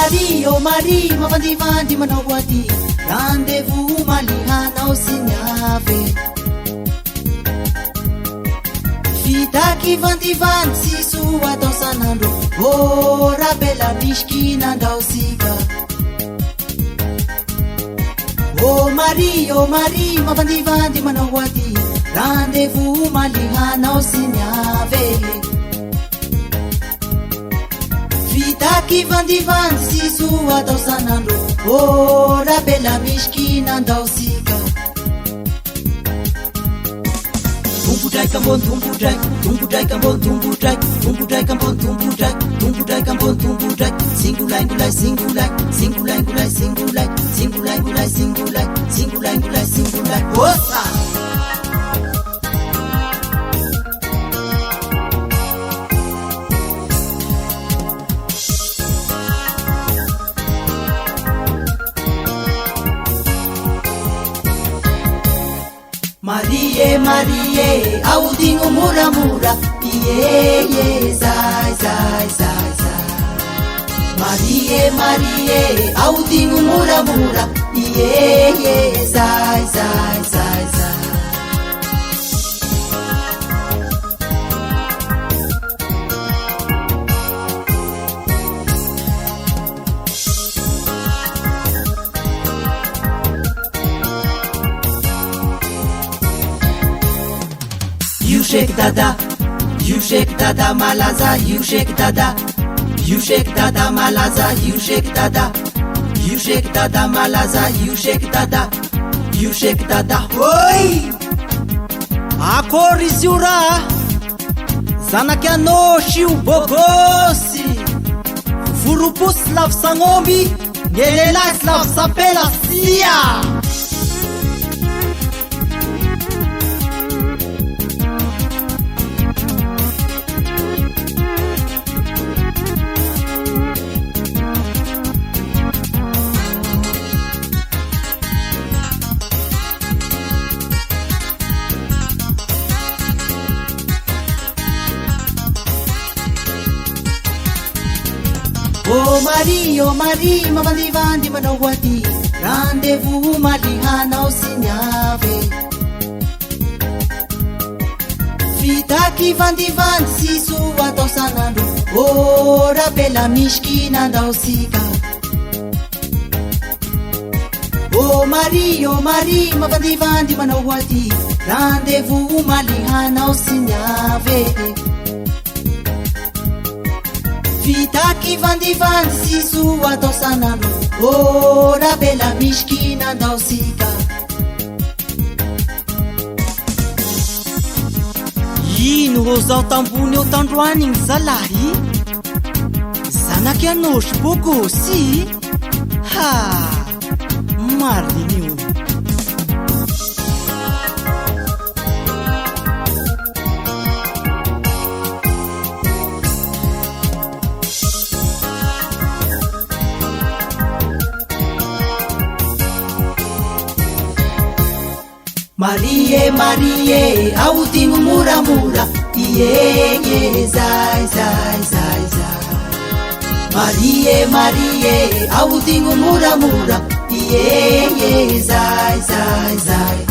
Marie, oh Marie, mavandivandry manao aty rendez-vous malihanao sy niave fitaky vandivandy sy soa atao sanandro oh rabela misy nandao sika oh Marie, mavandivandry manao aty rendez-vous malihanao sy niave fitaky vandivandy sy soa atao sanandro oh rabela misy nandao sika Tumbudraiky ambony tumbudraiky ambony tumbudraiky ambony tumbudraiky ambony tumbudraiky singulaingulay singulay osa Marie, audinho mura, iê, zai. Marie, audinho mura, iê, zai. You shake dada malaza, you shake dada malaza, you shake dada malaza, you shake dada oi akory izy io raha zanaky anosy io bogosy voroposy lavy sagnomby ngelelazy lavy sapela sia Oh Marie, mavandivandry manao aty rendez-vous malihanao sy niave fitaky vandivandy sy soa atao sanandro oh rabela misy nandao sika oh Marie, mavandivandry manao aty rendez-vous malihanao sy niave fitaky vandivandy sy soa atao sanandro oh rabela misy nandao sika ino ro zao tambony eo tandroany igny zalahy zanaky anosy bogosy ha mariny io Marie, audinho mura, iê, zai. Marie, audinho mura, iê, zai.